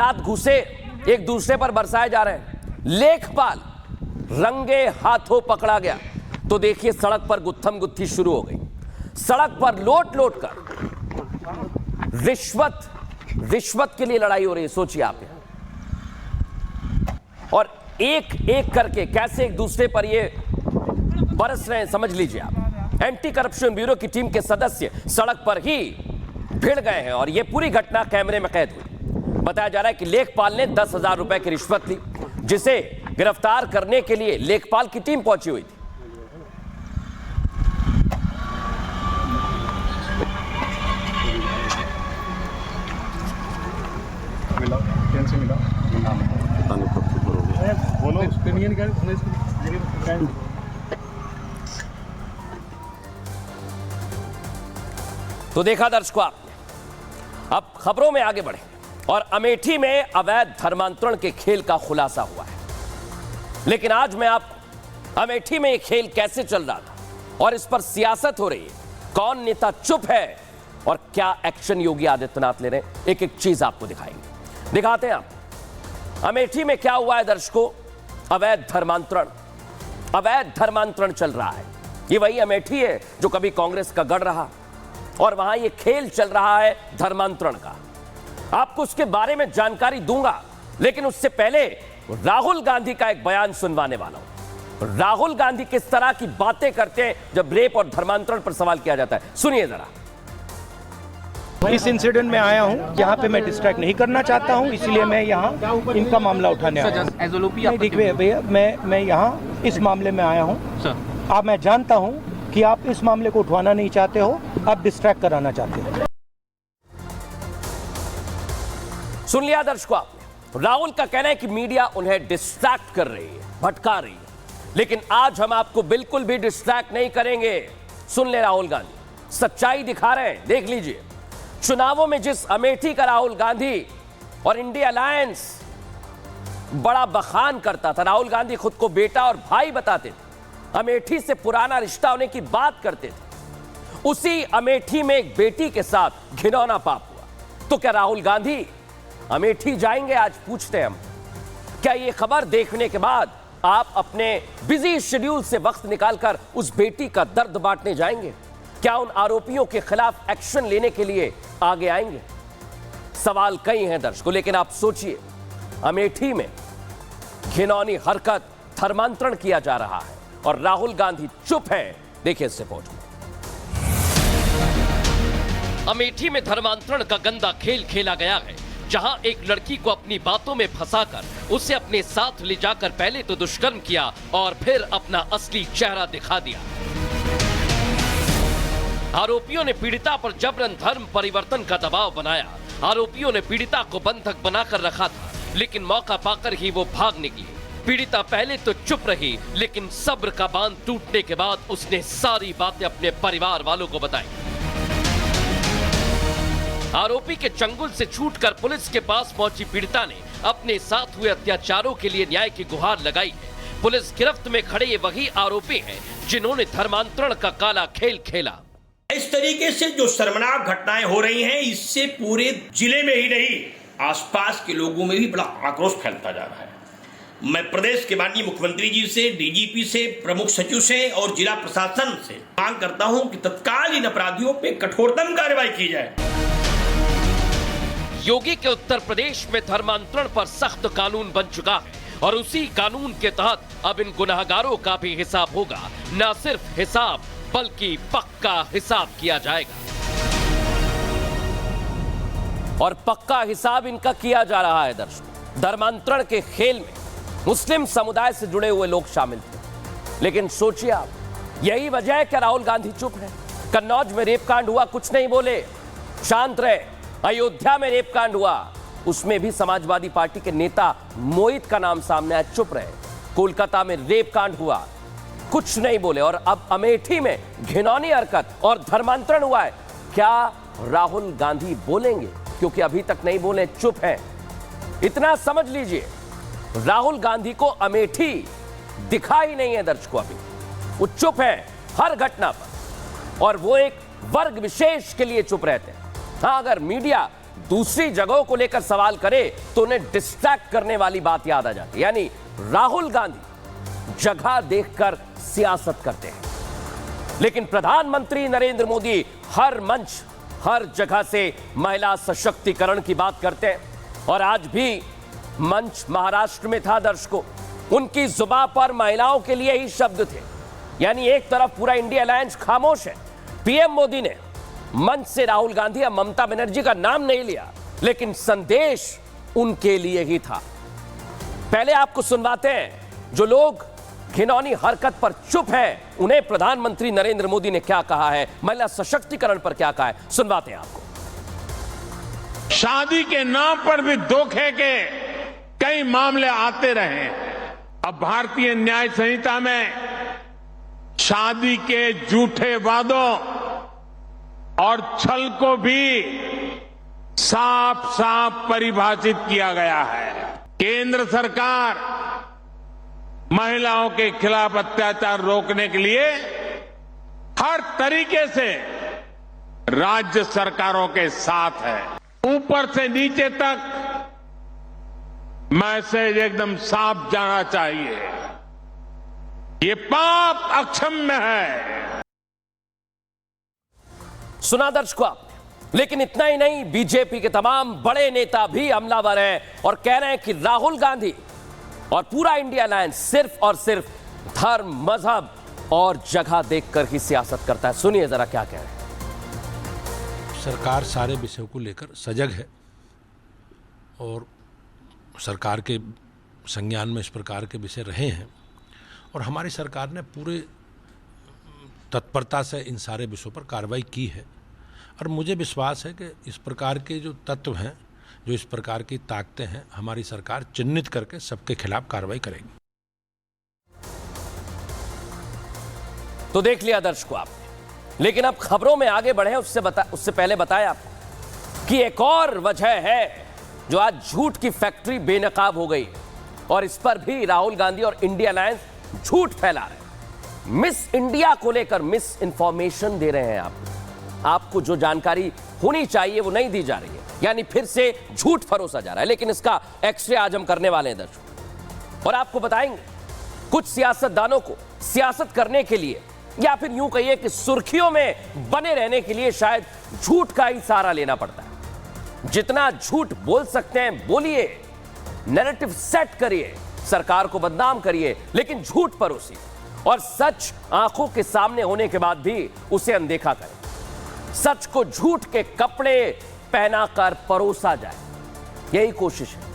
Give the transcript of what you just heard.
हाथ घुसे एक दूसरे पर बरसाए जा रहे हैं। लेखपाल रंगे हाथों पकड़ा गया तो देखिए सड़क पर गुत्थम गुत्थी शुरू हो गई। सड़क पर लोट लोट कर रिश्वत के लिए लड़ाई हो रही है। सोचिए आप, और एक एक करके कैसे एक दूसरे पर ये बरस रहे हैं, समझ लीजिए आप। एंटी करप्शन ब्यूरो की टीम के सदस्य सड़क पर ही भिड़ गए हैं और यह पूरी घटना कैमरे में कैद हुई। बताया जा रहा है कि लेखपाल ने 10,000 रुपए की रिश्वत ली, जिसे गिरफ्तार करने के लिए लेखपाल की टीम पहुंची हुई थी। तो देखा दर्शकों आपने। अब खबरों में आगे बढ़े और अमेठी में अवैध धर्मांतरण के खेल का खुलासा हुआ है। लेकिन आज मैं आपको अमेठी में यह खेल कैसे चल रहा था और इस पर सियासत हो रही है, कौन नेता चुप है और क्या एक्शन योगी आदित्यनाथ ले रहे हैं, एक एक चीज आपको दिखाएंगे। दिखाते हैं आप अमेठी में क्या हुआ है दर्शकों। अवैध धर्मांतरण चल रहा है। ये वही अमेठी है जो कभी कांग्रेस का गढ़ रहा और वहां ये खेल चल रहा है धर्मांतरण का। आपको उसके बारे में जानकारी दूंगा, लेकिन उससे पहले राहुल गांधी का एक बयान सुनवाने वाला हूं। राहुल गांधी किस तरह की बातें करते हैं जब रेप और धर्मांतरण पर सवाल किया जाता है, सुनिए जरा। इस इंसिडेंट में आया हूं, यहाँ पे मैं डिस्ट्रैक्ट नहीं करना चाहता हूं, इसलिए मैं यहाँ इनका मामला उठाने आया हूं। देखिए भैया, मैं यहाँ इस मामले में आया हूँ। अब मैं जानता हूँ कि आप इस मामले को उठवाना नहीं चाहते हो, आप डिस्ट्रैक्ट कराना चाहते हो। सुन लिया दर्शकों आपने। राहुल का कहना है कि मीडिया उन्हें डिस्ट्रैक्ट कर रही है, भटका रही है, लेकिन आज हम आपको बिल्कुल भी डिस्ट्रैक्ट नहीं करेंगे। सुन ले राहुल गांधी, सच्चाई दिखा रहे हैं, देख लीजिए। चुनावों में जिस अमेठी का राहुल गांधी और इंडिया अलायंस बड़ा बखान करता था, राहुल गांधी खुद को बेटा और भाई बताते थे, अमेठी से पुराना रिश्ता होने की बात करते थे, उसी अमेठी में एक बेटी के साथ घिनौना पाप हुआ। तो क्या राहुल गांधी अमेठी जाएंगे? आज पूछते हैं हम। क्या ये खबर देखने के बाद आप अपने बिजी शेड्यूल से वक्त निकालकर उस बेटी का दर्द बांटने जाएंगे? क्या उन आरोपियों के खिलाफ एक्शन लेने के लिए आगे आएंगे? सवाल कई हैं दर्शकों, लेकिन आप सोचिए, अमेठी में घिनौनी हरकत, धर्मांतरण किया जा रहा है और राहुल गांधी चुप हैं। देखिए इस रिपोर्ट में। अमेठी में धर्मांतरण का गंदा खेल खेला गया है, जहां एक लड़की को अपनी बातों में फंसाकर उसे अपने साथ ले जाकर पहले तो दुष्कर्म किया और फिर अपना असली चेहरा दिखा दिया। आरोपियों ने पीड़िता पर जबरन धर्म परिवर्तन का दबाव बनाया। आरोपियों ने पीड़िता को बंधक बनाकर रखा था, लेकिन मौका पाकर ही वो भाग निकली। पीड़िता पहले तो चुप रही, लेकिन सब्र का बांध टूटने के बाद उसने सारी बातें अपने परिवार वालों को बताई। आरोपी के चंगुल से छूटकर पुलिस के पास पहुंची पीड़िता ने अपने साथ हुए अत्याचारों के लिए न्याय की गुहार लगाई है। पुलिस गिरफ्त में खड़े ये वही आरोपी हैं जिन्होंने धर्मांतरण का काला खेल खेला। इस तरीके से जो शर्मनाक घटनाएं हो रही हैं, इससे पूरे जिले में ही नहीं, आसपास के लोगों में भी बड़ा आक्रोश फैलता जा रहा है। मैं प्रदेश के माननीय मुख्यमंत्री जी से, डीजीपी से, प्रमुख सचिव से और जिला प्रशासन से मांग करता हूं कि तत्काल इन अपराधियों पे कठोरतम कार्रवाई की जाए। योगी के उत्तर प्रदेश में धर्मांतरण पर सख्त कानून बन चुका है और उसी कानून के तहत अब इन गुनहगारों का भी हिसाब होगा। न सिर्फ हिसाब बल्कि पक्का हिसाब किया जाएगा और पक्का हिसाब इनका किया जा रहा है। दर्शकों, धर्मांतरण के खेल में मुस्लिम समुदाय से जुड़े हुए लोग शामिल थे, लेकिन सोचिए आप, यही वजह है कि राहुल गांधी चुप है। कन्नौज में रेप कांड हुआ, कुछ नहीं बोले, शांत रहे। अयोध्या में रेप कांड हुआ, उसमें भी समाजवादी पार्टी के नेता मोहित का नाम सामने आया, चुप रहे। कोलकाता में रेप कांड हुआ, कुछ नहीं बोले। और अब अमेठी में घिनौनी हरकत और धर्मांतरण हुआ है, क्या राहुल गांधी बोलेंगे? क्योंकि अभी तक नहीं बोले, चुप हैं। इतना समझ लीजिए, राहुल गांधी को अमेठी दिखा ही नहीं है दर्शकों। अभी वो चुप हैं हर घटना पर और वो एक वर्ग विशेष के लिए चुप रहते हैं। हाँ, अगर मीडिया दूसरी जगहों को लेकर सवाल करे तो उन्हें डिस्ट्रैक्ट करने वाली बात याद आ जाती है। यानी राहुल गांधी जगह देखकर सियासत करते हैं, लेकिन प्रधानमंत्री नरेंद्र मोदी हर मंच हर जगह से महिला सशक्तिकरण की बात करते हैं। और आज भी मंच महाराष्ट्र में था, दर्शकों, उनकी जुबान पर महिलाओं के लिए ही शब्द थे। यानी एक तरफ पूरा इंडिया अलायंस खामोश है, पीएम मोदी ने मंच से राहुल गांधी या ममता बनर्जी का नाम नहीं लिया, लेकिन संदेश उनके लिए ही था। पहले आपको सुनवाते हैं जो लोग घिनौनी हरकत पर चुप हैं, उन्हें प्रधानमंत्री नरेंद्र मोदी ने क्या कहा है, महिला सशक्तिकरण पर क्या कहा है, सुनवाते हैं आपको। शादी के नाम पर भी धोखे के कई मामले आते रहे। अब भारतीय न्याय संहिता में शादी के झूठे वादों और छल को भी साफ साफ परिभाषित किया गया है। केंद्र सरकार महिलाओं के खिलाफ अत्याचार रोकने के लिए हर तरीके से राज्य सरकारों के साथ है। ऊपर से नीचे तक मैसेज एकदम साफ जाना चाहिए, ये पाप अक्षम्य है। सुना दर्शकों आपने, लेकिन इतना ही नहीं, बीजेपी के तमाम बड़े नेता भी हमलावर हैं और कह रहे हैं कि राहुल गांधी और पूरा इंडिया अलायंस सिर्फ और सिर्फ धर्म, मजहब और जगह देखकर ही सियासत करता है। सुनिए जरा क्या कह रहे हैं। सरकार सारे विषयों को लेकर सजग है और सरकार के संज्ञान में इस प्रकार के विषय रहे हैं और हमारी सरकार ने पूरे तत्परता से इन सारे विषयों पर कार्रवाई की है। और मुझे विश्वास है कि इस प्रकार के जो तत्व हैं, जो इस प्रकार की ताकतें हैं, हमारी सरकार चिन्हित करके सबके खिलाफ कार्रवाई करेगी। तो देख लिया दर्शकों आपने, लेकिन अब खबरों में आगे बढ़े उससे पहले बताया आपको कि एक और वजह है जो आज झूठ की फैक्ट्री बेनकाब हो गई और इस पर भी राहुल गांधी और इंडिया अलायंस झूठ फैला रहे हैं। मिस इंडिया को लेकर मिस इंफॉर्मेशन दे रहे हैं आपको जो जानकारी होनी चाहिए वो नहीं दी जा रही है, यानी फिर से झूठ फरोसा जा रहा है। लेकिन इसका एक्सरे आज हम करने वाले हैं दर्शकों, और आपको बताएंगे कुछ सियासतदानों को सियासत करने के लिए या फिर यूं कहिए कि सुर्खियों में बने रहने के लिए शायद झूठ का ही सहारा लेना पड़ता है। जितना झूठ बोल सकते हैं बोलिए, नैरेटिव सेट करिए, सरकार को बदनाम करिए, लेकिन झूठ परोसिए और सच आंखों के सामने होने के बाद भी उसे अनदेखा करें। सच को झूठ के कपड़े पहनाकर परोसा जाए, यही कोशिश है।